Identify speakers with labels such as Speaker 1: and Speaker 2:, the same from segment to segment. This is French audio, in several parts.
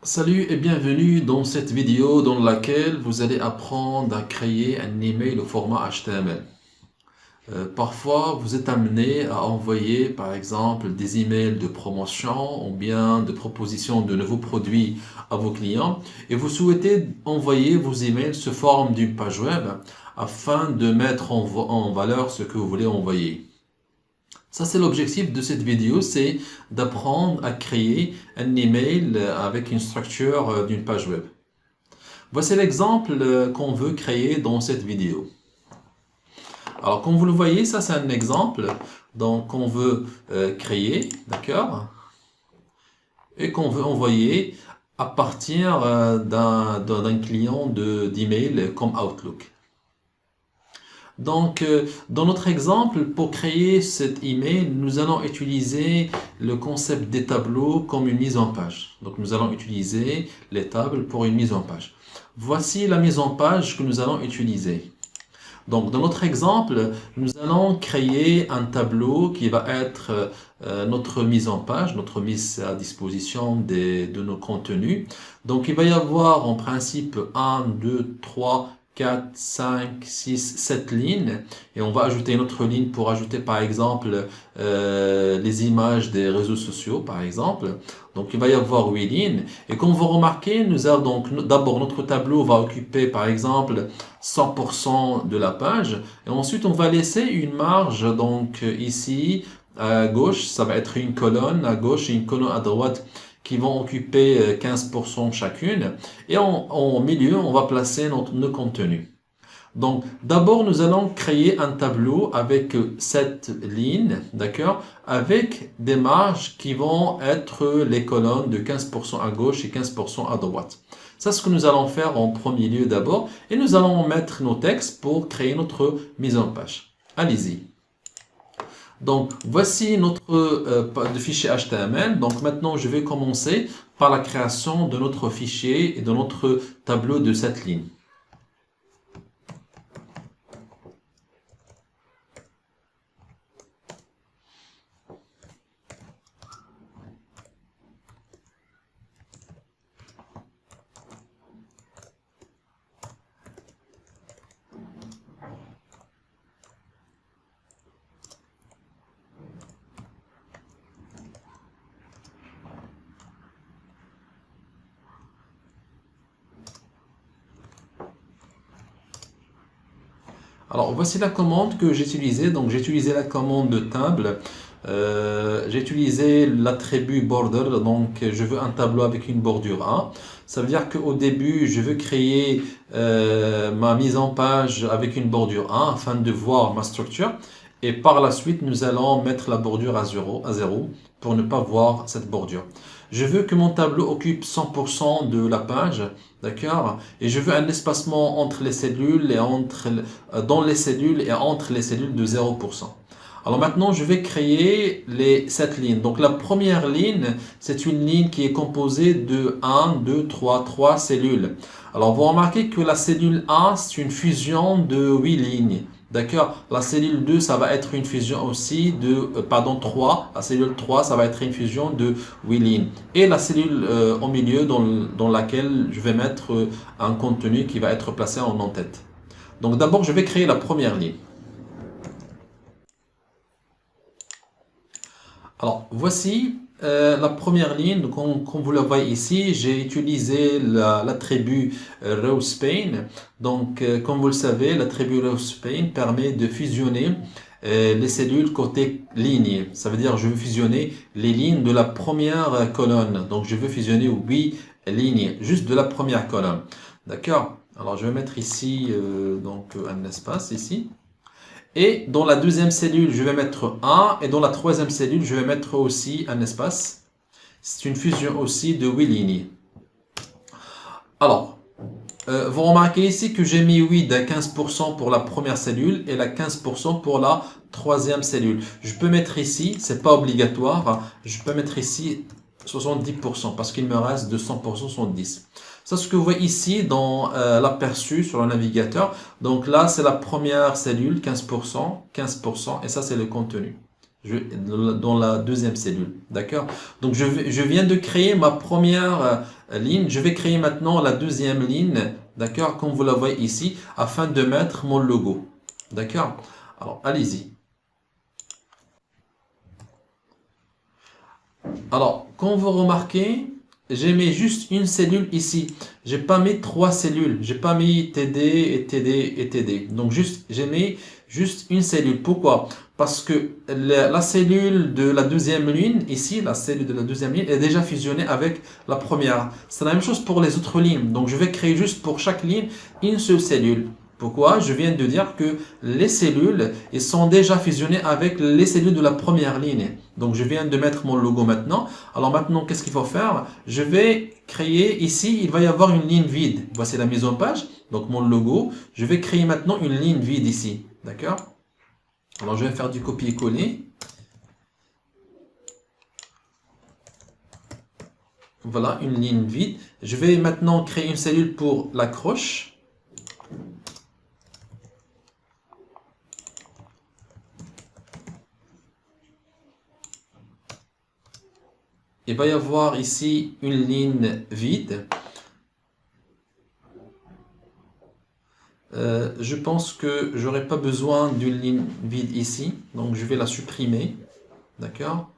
Speaker 1: Salut et bienvenue dans cette vidéo dans laquelle vous allez apprendre à créer un email au format HTML. Parfois, vous êtes amené à envoyer par exemple des emails de promotion ou bien de proposition de nouveaux produits à vos clients et vous souhaitez envoyer vos emails sous forme d'une page web afin de mettre en valeur ce que vous voulez envoyer. Ça, c'est l'objectif de cette vidéo, c'est d'apprendre à créer un email avec une structure d'une page web. Voici l'exemple qu'on veut créer dans cette vidéo. Alors, comme vous le voyez, ça c'est un exemple qu'on veut créer, d'accord? Et qu'on veut envoyer à partir d'un client d'email comme Outlook. Donc, dans notre exemple, pour créer cet email, nous allons utiliser le concept des tableaux comme une mise en page. Donc, nous allons utiliser les tables pour une mise en page. Voici la mise en page que nous allons utiliser. Donc, dans notre exemple, nous allons créer un tableau qui va être notre mise en page, notre mise à disposition de nos contenus. Donc, il va y avoir en principe 1, 2, 3, 4, 5, 6, 7 lignes. Et on va ajouter une autre ligne pour ajouter par exemple les images des réseaux sociaux, par exemple. Donc, il va y avoir 8 lignes. Et comme vous remarquez, nous avons donc d'abord notre tableau va occuper par exemple 100% de la page. Et ensuite, on va laisser une marge. Donc ici, à gauche, ça va être une colonne à gauche et une colonne à droite qui vont occuper 15% chacune. Et en milieu, on va placer nos contenus. Donc, d'abord, nous allons créer un tableau avec 7 lignes, d'accord, avec des marges qui vont être les colonnes de 15% à gauche et 15% à droite. C'est ce que nous allons faire en premier lieu d'abord, et nous allons mettre nos textes pour créer notre mise en page. Allez-y. Donc, voici notre fichier HTML. Donc, maintenant, je vais commencer par la création de notre fichier et de notre tableau de 7 lignes. Alors, voici la commande que j'ai utilisée. Donc, j'ai utilisé la commande de table. J'ai utilisé l'attribut border. Donc, je veux un tableau avec une bordure A. Ça veut dire qu'au début, je veux créer ma mise en page avec une bordure A afin de voir ma structure. Et par la suite, nous allons mettre la bordure à 0 pour ne pas voir cette bordure. Je veux que mon tableau occupe 100% de la page, d'accord? Et je veux un espacement entre les cellules et dans les cellules et entre les cellules de 0%. Alors maintenant, je vais créer cette ligne. Donc la première ligne, c'est une ligne qui est composée de 1, 2, 3 cellules. Alors vous remarquez que la cellule A, c'est une fusion de 8 lignes. D'accord? La cellule 2, ça va être une fusion aussi de, pardon, 3. La cellule 3, ça va être une fusion de 8 lignes. Et la cellule au milieu dans laquelle je vais mettre un contenu qui va être placé en en-tête. Donc d'abord, je vais créer la première ligne. Alors, voici la première ligne. Comme vous le voyez ici, j'ai utilisé l'attribut rowSpan. Donc, comme vous le savez, l'attribut rowSpan permet de fusionner les cellules côté ligne. Ça veut dire je veux fusionner les lignes de la première colonne. Donc, je veux fusionner 8 lignes juste de la première colonne. D'accord? Alors, je vais mettre ici un espace ici. Et dans la deuxième cellule, je vais mettre 1. Et dans la troisième cellule, je vais mettre aussi un espace. C'est une fusion aussi de 8 lignes. Alors, vous remarquez ici que j'ai mis 8 à 15% pour la première cellule et la 15% pour la troisième cellule. Je peux mettre ici, c'est pas obligatoire, je peux mettre ici 70% parce qu'il me reste de 100% 70. C'est ce que vous voyez ici dans l'aperçu sur le navigateur. Donc là, c'est la première cellule, 15%, 15%, et ça, c'est le contenu. dans la deuxième cellule. D'accord? Donc, je viens de créer ma première ligne. Je vais créer maintenant la deuxième ligne. D'accord? Comme vous la voyez ici, afin de mettre mon logo. D'accord? Alors, allez-y. Alors, comme vous remarquez, j'ai mis juste une cellule ici. J'ai pas mis trois cellules. J'ai pas mis TD et TD et TD. Donc, j'ai mis juste une cellule. Pourquoi? Parce que la cellule de la deuxième ligne, ici, la cellule de la deuxième ligne est déjà fusionnée avec la première. C'est la même chose pour les autres lignes. Donc, je vais créer juste pour chaque ligne une seule cellule. Pourquoi? Je viens de dire que les cellules elles sont déjà fusionnées avec les cellules de la première ligne. Donc, je viens de mettre mon logo maintenant. Alors maintenant, qu'est-ce qu'il faut faire? Je vais créer ici, il va y avoir une ligne vide. Voici la mise en page. Donc, mon logo. Je vais créer maintenant une ligne vide ici. D'accord? Alors, je vais faire du copier-coller. Voilà, une ligne vide. Je vais maintenant créer une cellule pour l'accroche. Il va y avoir ici une ligne vide. Je pense que j'aurai pas besoin d'une ligne vide ici, donc je vais la supprimer. D'accord?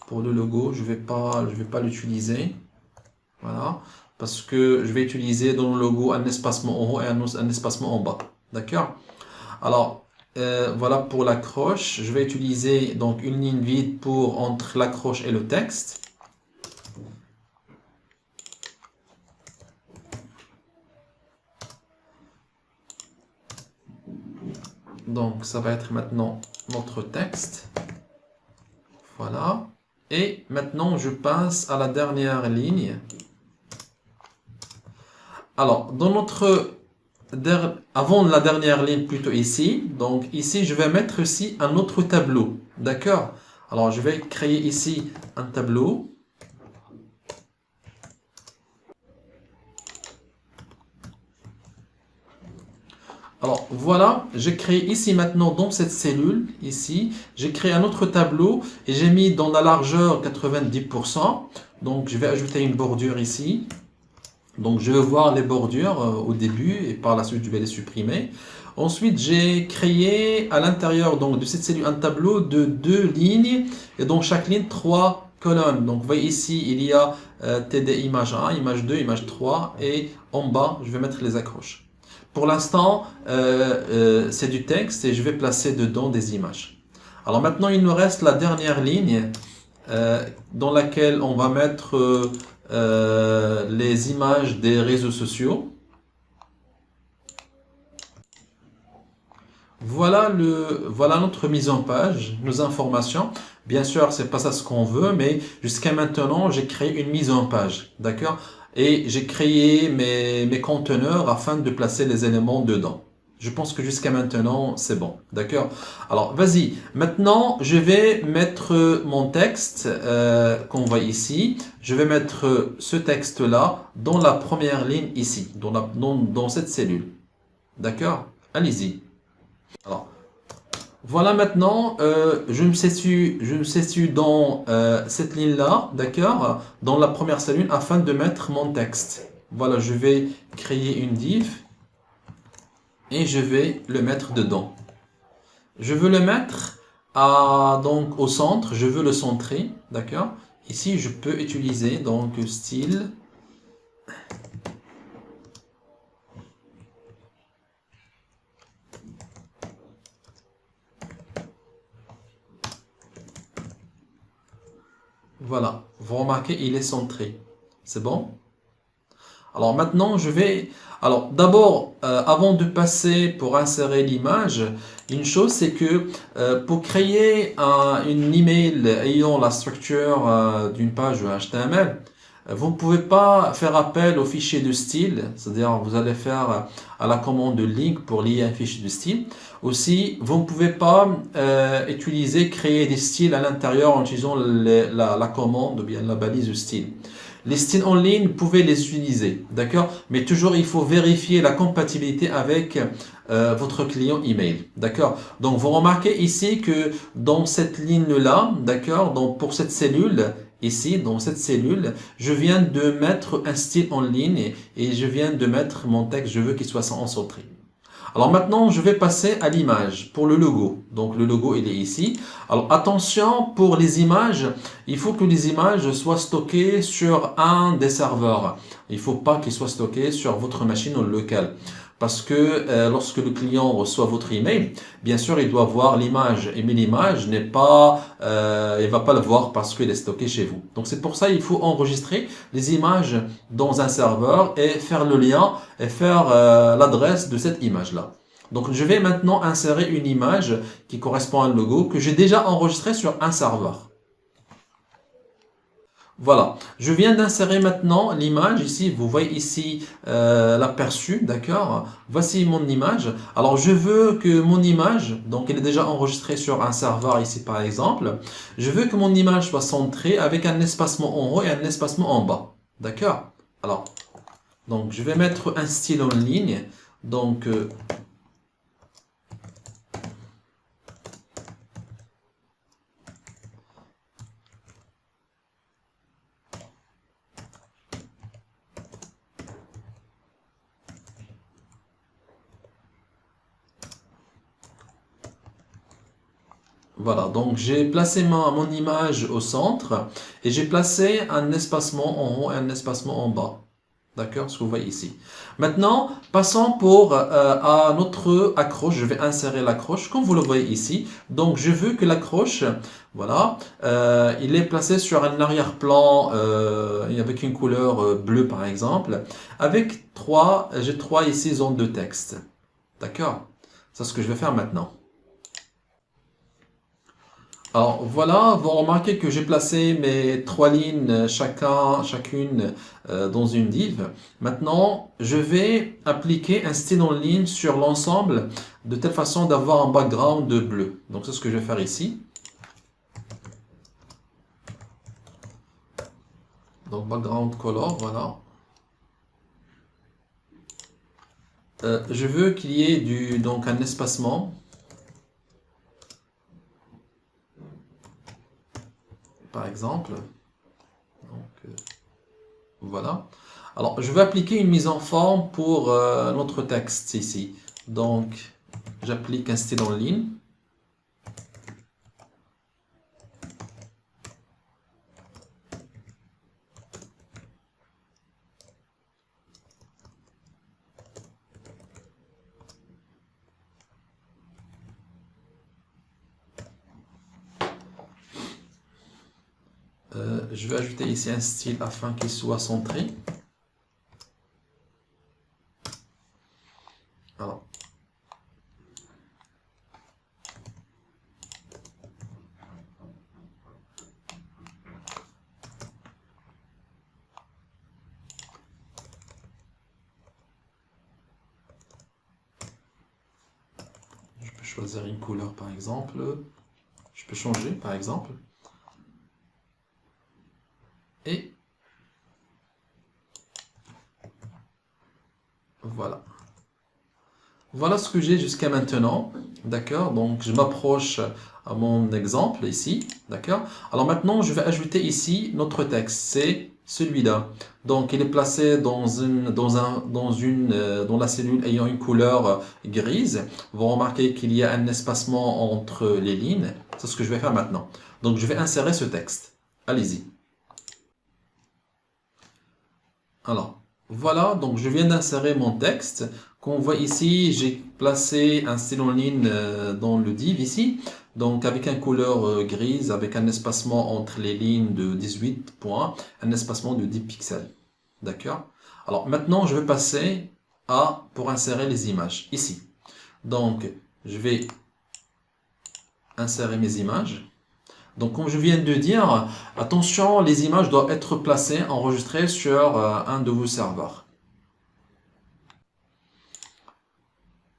Speaker 1: Pour le logo, je vais pas l'utiliser. Voilà, parce que je vais utiliser dans le logo un espacement en haut et un espacement en bas. D'accord? Alors, voilà pour l'accroche. Je vais utiliser donc une ligne vide pour entre l'accroche et le texte. Donc, ça va être maintenant notre texte. Voilà. Et maintenant, je passe à la dernière ligne. Alors, avant la dernière ligne, plutôt ici. Donc, ici, je vais mettre ici un autre tableau. D'accord? Alors, je vais créer ici un tableau. Alors voilà, j'ai créé ici maintenant dans cette cellule, ici, j'ai créé un autre tableau et j'ai mis dans la largeur 90%. Donc je vais ajouter une bordure ici. Donc je vais voir les bordures au début et par la suite je vais les supprimer. Ensuite j'ai créé à l'intérieur donc de cette cellule un tableau de 2 lignes et dans chaque ligne 3 colonnes. Donc vous voyez ici il y a TD image 1, image 2, image 3 et en bas je vais mettre les accroches. Pour l'instant, c'est du texte et je vais placer dedans des images. Alors maintenant, il nous reste la dernière ligne dans laquelle on va mettre les images des réseaux sociaux. Voilà notre mise en page, nos informations. Bien sûr, c'est pas ça ce qu'on veut, mais jusqu'à maintenant, j'ai créé une mise en page. D'accord? Et j'ai créé mes conteneurs afin de placer les éléments dedans. Je pense que jusqu'à maintenant, c'est bon. D'accord? Alors, vas-y. Maintenant, je vais mettre mon texte qu'on voit ici. Je vais mettre ce texte-là dans la première ligne ici, dans cette cellule. D'accord? Allez-y. Alors, voilà maintenant, je me situe dans cette ligne-là, d'accord, dans la première cellule afin de mettre mon texte. Voilà, je vais créer une div et je vais le mettre dedans. Je veux le mettre donc au centre, je veux le centrer, d'accord. Ici, je peux utiliser donc style. Voilà, vous remarquez, il est centré. C'est bon? Alors maintenant, Alors d'abord, avant de passer pour insérer l'image, une chose c'est que pour créer une email ayant la structure d'une page HTML, vous ne pouvez pas faire appel au fichier de style, c'est-à-dire vous allez faire à la commande link pour lier un fichier de style. Aussi, vous ne pouvez pas créer des styles à l'intérieur en utilisant la commande ou bien la balise de style. les styles en ligne, vous pouvez les utiliser, d'accord? Mais toujours, il faut vérifier la compatibilité avec votre client email, d'accord? Donc, vous remarquez ici que dans cette ligne-là, d'accord? Donc, pour cette cellule, ici, dans cette cellule, je viens de mettre un style en ligne et je viens de mettre mon texte, je veux qu'il soit sans centré. Alors maintenant, je vais passer à l'image pour le logo. Donc le logo, il est ici. Alors attention, pour les images, il faut que les images soient stockées sur un des serveurs. Il ne faut pas qu'ils soient stockés sur votre machine locale. Parce que lorsque le client reçoit votre email, bien sûr, il doit voir l'image. Mais l'image n'est pas, il va pas le voir parce qu'elle est stockée chez vous. Donc c'est pour ça il faut enregistrer les images dans un serveur et faire le lien et faire l'adresse de cette image-là. Donc je vais maintenant insérer une image qui correspond à un logo que j'ai déjà enregistré sur un serveur. Voilà, je viens d'insérer maintenant l'image ici, vous voyez ici l'aperçu, d'accord? Voici mon image. Alors je veux que mon image, donc elle est déjà enregistrée sur un serveur ici par exemple, je veux que mon image soit centrée avec un espacement en haut et un espacement en bas, d'accord? Alors, donc je vais mettre un style en ligne, donc voilà, donc j'ai placé mon image au centre et j'ai placé un espacement en haut et un espacement en bas. D'accord, ce que vous voyez ici. Maintenant, passons à notre accroche. Je vais insérer l'accroche, comme vous le voyez ici. Donc, je veux que l'accroche, voilà, il est placé sur un arrière-plan avec une couleur bleue, par exemple, avec j'ai trois ici zones de texte. D'accord? C'est ce que je vais faire maintenant. Alors voilà, vous remarquez que j'ai placé mes trois lignes chacune dans une div. Maintenant, je vais appliquer un style en ligne sur l'ensemble de telle façon d'avoir un background de bleu. Donc c'est ce que je vais faire ici. Donc background color, voilà. Je veux qu'il y ait donc un espacement. Par exemple. Donc, voilà. Alors, je vais appliquer une mise en forme pour notre texte ici. Donc, j'applique un style en ligne. Je vais ajouter ici un style afin qu'il soit centré. Alors, je peux choisir une couleur par exemple. Je peux changer par exemple. Et voilà. Voilà ce que j'ai jusqu'à maintenant. D'accord? Donc, je m'approche à mon exemple ici. D'accord? Alors maintenant, je vais ajouter ici notre texte. C'est celui-là. Donc, il est placé dans la cellule ayant une couleur grise. Vous remarquez qu'il y a un espacement entre les lignes. C'est ce que je vais faire maintenant. Donc, je vais insérer ce texte. Allez-y. Alors, voilà, donc je viens d'insérer mon texte. Comme on voit ici, j'ai placé un style en ligne dans le div ici. Donc avec une couleur grise, avec un espacement entre les lignes de 18 points, un espacement de 10 pixels. D'accord? Alors maintenant, je vais passer pour insérer les images ici. Donc, je vais insérer mes images. Donc, comme je viens de dire, attention, les images doivent être placées, enregistrées sur un de vos serveurs.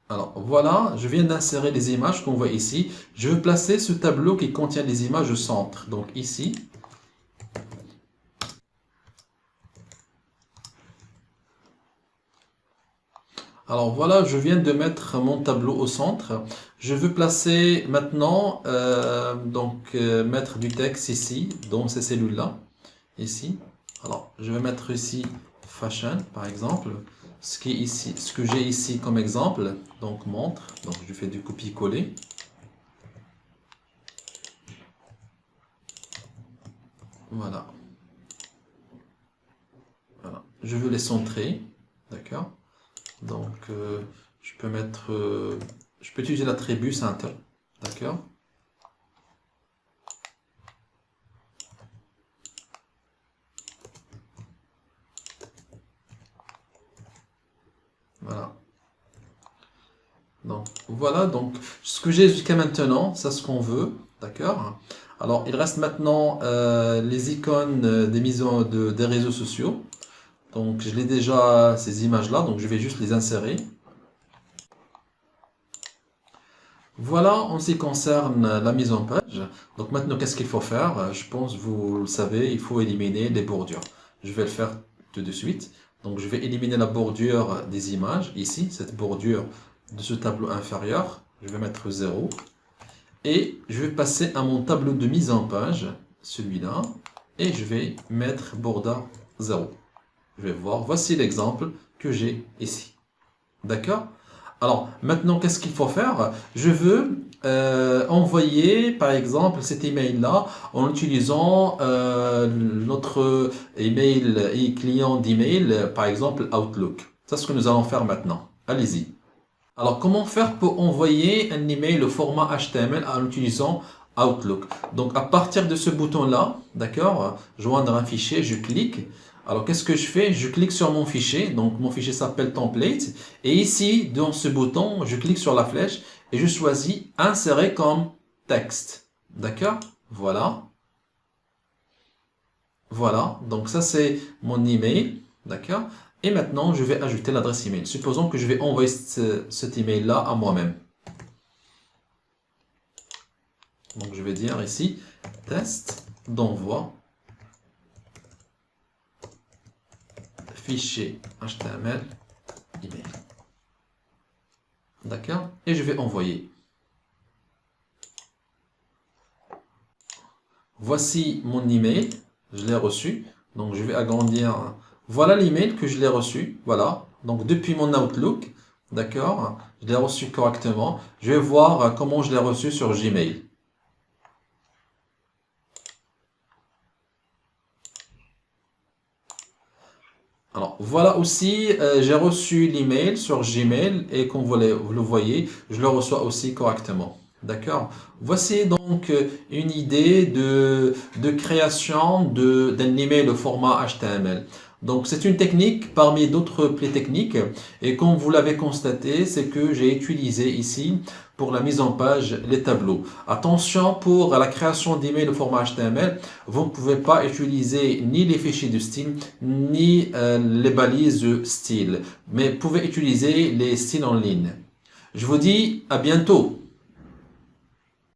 Speaker 1: Alors, voilà, je viens d'insérer les images qu'on voit ici. Je vais placer ce tableau qui contient les images au centre. Donc, ici. Alors voilà, je viens de mettre mon tableau au centre. Je veux placer maintenant, mettre du texte ici, dans ces cellules-là, ici. Alors, je vais mettre ici fashion, par exemple. Ce qui est ici, ce que j'ai ici comme exemple, donc montre. Donc, je fais du copier-coller. Voilà. Voilà. Je veux les centrer, d'accord? Donc, je peux utiliser l'attribut center, d'accord? Voilà. Donc, voilà, donc ce que j'ai jusqu'à maintenant, c'est ce qu'on veut, d'accord? Alors, il reste maintenant les icônes des réseaux sociaux. Donc, je l'ai déjà, ces images-là, donc je vais juste les insérer. Voilà en ce qui concerne la mise en page. Donc maintenant, qu'est-ce qu'il faut faire? Je pense, vous le savez, il faut éliminer les bordures. Je vais le faire tout de suite. Donc je vais éliminer la bordure des images, ici, cette bordure de ce tableau inférieur. Je vais mettre 0. Et je vais passer à mon tableau de mise en page, celui-là. Et je vais mettre border 0. Je vais voir, voici l'exemple que j'ai ici. D'accord? Alors, maintenant, qu'est-ce qu'il faut faire? Je veux envoyer, par exemple, cet email-là en utilisant notre email et client d'email, par exemple Outlook. C'est ce que nous allons faire maintenant. Allez-y. Alors, comment faire pour envoyer un email au format HTML en utilisant Outlook? Donc, à partir de ce bouton-là, d'accord, joindre un fichier, je clique. Alors, qu'est-ce que je fais? Je clique sur mon fichier. Donc, mon fichier s'appelle template. Et ici, dans ce bouton, je clique sur la flèche et je choisis insérer comme texte. D'accord? Voilà. Voilà. Donc, ça, c'est mon email. D'accord? Et maintenant, je vais ajouter l'adresse email. Supposons que je vais envoyer cet email-là à moi-même. Donc, je vais dire ici, test d'envoi. Fichier HTML email. D'accord? Et je vais envoyer. Voici mon email. Je l'ai reçu. Donc je vais agrandir. Voilà l'email que je l'ai reçu. Voilà. Donc depuis mon Outlook. D'accord? Je l'ai reçu correctement. Je vais voir comment je l'ai reçu sur Gmail. Alors, voilà aussi, j'ai reçu l'email sur Gmail et comme vous le voyez, je le reçois aussi correctement. D'accord? Voici donc une idée de création d'un email au format HTML. Donc, c'est une technique parmi d'autres techniques et comme vous l'avez constaté, c'est que j'ai utilisé ici pour la mise en page les tableaux. Attention pour la création d'emails au format HTML, vous ne pouvez pas utiliser ni les fichiers de style ni les balises style, mais vous pouvez utiliser les styles en ligne. Je vous dis à bientôt.